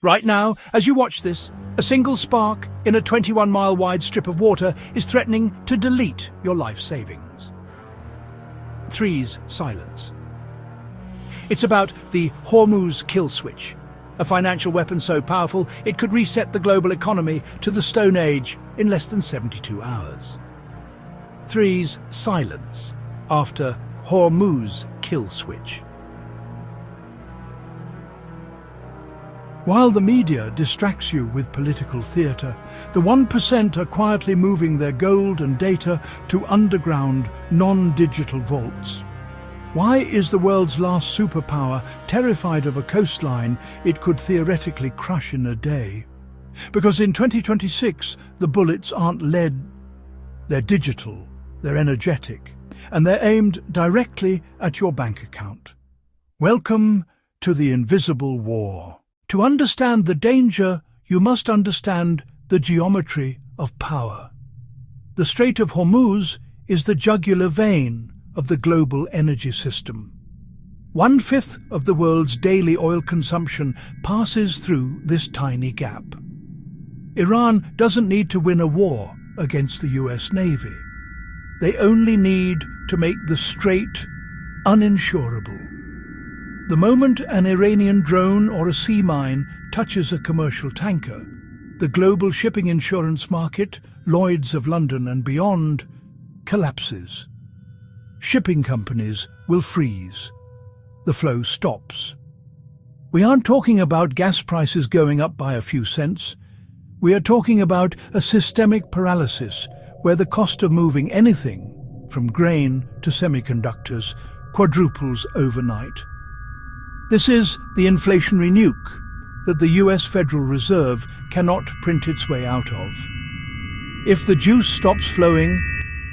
Right now, as you watch this, a single spark in a 21-mile wide strip of water is threatening to delete your life savings. 3's silence. It's about the Hormuz kill switch, a financial weapon so powerful it could reset the global economy to the Stone Age in less than 72 hours. 3's silence after Hormuz kill switch. While the media distracts you with political theatre, the 1% are quietly moving their gold and data to underground, non-digital vaults. Why is the world's last superpower terrified of a coastline it could theoretically crush in a day? Because in 2026, the bullets aren't lead, they're digital, they're energetic, and they're aimed directly at your bank account. Welcome to the invisible war. To understand the danger, you must understand the geometry of power. The Strait of Hormuz is the jugular vein of the global energy system. 1/5 of the world's daily oil consumption passes through this tiny gap. Iran doesn't need to win a war against the US Navy. They only need to make the strait uninsurable. The moment an Iranian drone or a sea mine touches a commercial tanker, the global shipping insurance market, Lloyd's of London and beyond, collapses. Shipping companies will freeze. The flow stops. We aren't talking about gas prices going up by a few cents. We are talking about a systemic paralysis where the cost of moving anything, from grain to semiconductors, quadruples overnight. This is the inflationary nuke that the US Federal Reserve cannot print its way out of. If the juice stops flowing,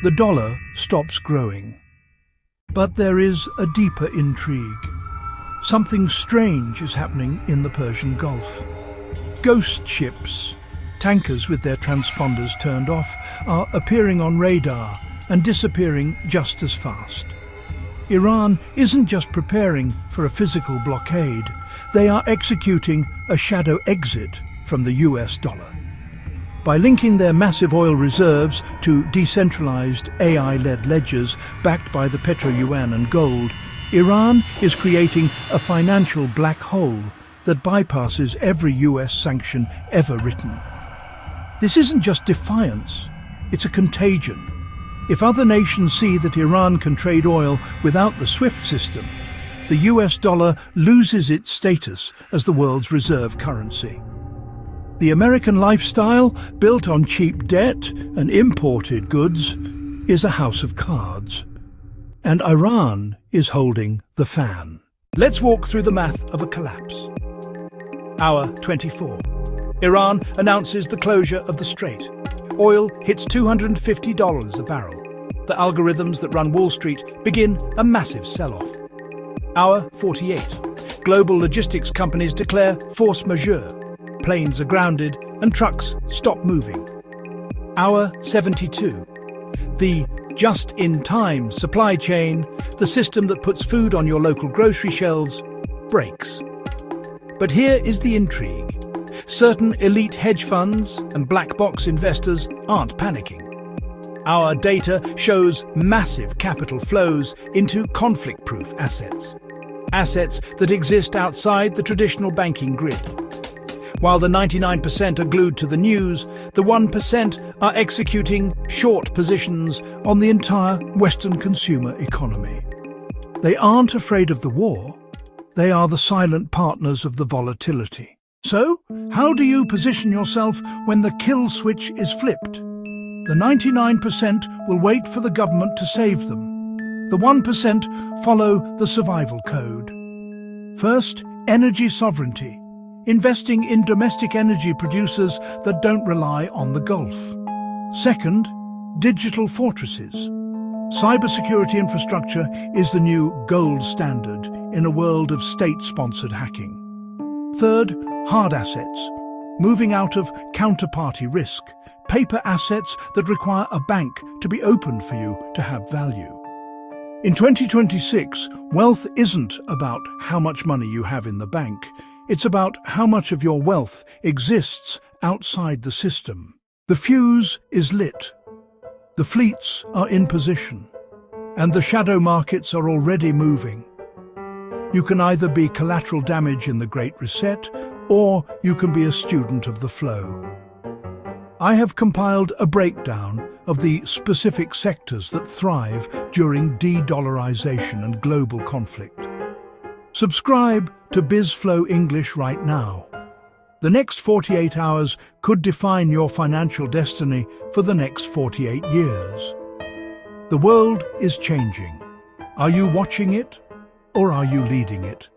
the dollar stops growing. But there is a deeper intrigue. Something strange is happening in the Persian Gulf. Ghost ships, tankers with their transponders turned off, are appearing on radar and disappearing just as fast. Iran isn't just preparing for a physical blockade, they are executing a shadow exit from the US dollar. By linking their massive oil reserves to decentralized AI-led ledgers backed by the petro-yuan and gold, Iran is creating a financial black hole that bypasses every US sanction ever written. This isn't just defiance, it's a contagion. If other nations see that Iran can trade oil without the SWIFT system, the US dollar loses its status as the world's reserve currency. The American lifestyle, built on cheap debt and imported goods, is a house of cards. And Iran is holding the fan. Let's walk through the math of a collapse. Hour 24. Iran announces the closure of the strait. Oil hits $250 a barrel. The algorithms that run Wall Street begin a massive sell-off. Hour 48. Global logistics companies declare force majeure. Planes are grounded and trucks stop moving. Hour 72. The just-in-time supply chain, the system that puts food on your local grocery shelves, breaks. But here is the intrigue. Certain elite hedge funds and black box investors aren't panicking. Our data shows massive capital flows into conflict-proof assets. Assets that exist outside the traditional banking grid. While the 99% are glued to the news, the 1% are executing short positions on the entire Western consumer economy. They aren't afraid of the war. They are the silent partners of the volatility. So, how do you position yourself when the kill switch is flipped? The 99% will wait for the government to save them. The 1% follow the survival code. First, energy sovereignty. Investing in domestic energy producers that don't rely on the Gulf. Second, digital fortresses. Cybersecurity infrastructure is the new gold standard in a world of state-sponsored hacking. Third, hard assets. Moving out of counterparty risk. Paper assets that require a bank to be opened for you to have value. In 2026, wealth isn't about how much money you have in the bank. It's about how much of your wealth exists outside the system. The fuse is lit. The fleets are in position. And the shadow markets are already moving. You can either be collateral damage in the Great Reset, or you can be a student of the flow. I have compiled a breakdown of the specific sectors that thrive during de-dollarization and global conflict. Subscribe to BizFlow English right now. The next 48 hours could define your financial destiny for the next 48 years. The world is changing. Are you watching it, or are you leading it?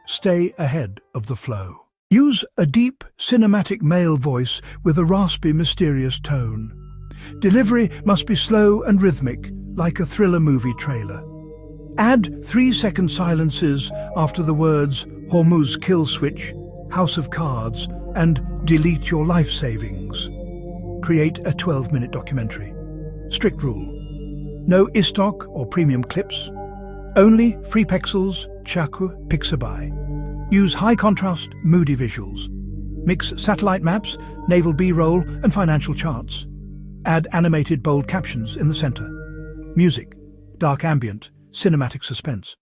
Stay ahead of the flow. Use a deep, cinematic male voice with a raspy, mysterious tone. Delivery must be slow and rhythmic, like a thriller movie trailer. Add 3-second silences after the words Hormuz kill switch, House of Cards, and delete your life savings. Create a 12-minute documentary. Strict rule: no iStock or premium clips. Only free pixels, Chaku Pixabay. Use high-contrast, moody visuals. Mix satellite maps, naval B-roll, and financial charts. Add animated, bold captions in the center. Music: dark ambient, cinematic suspense.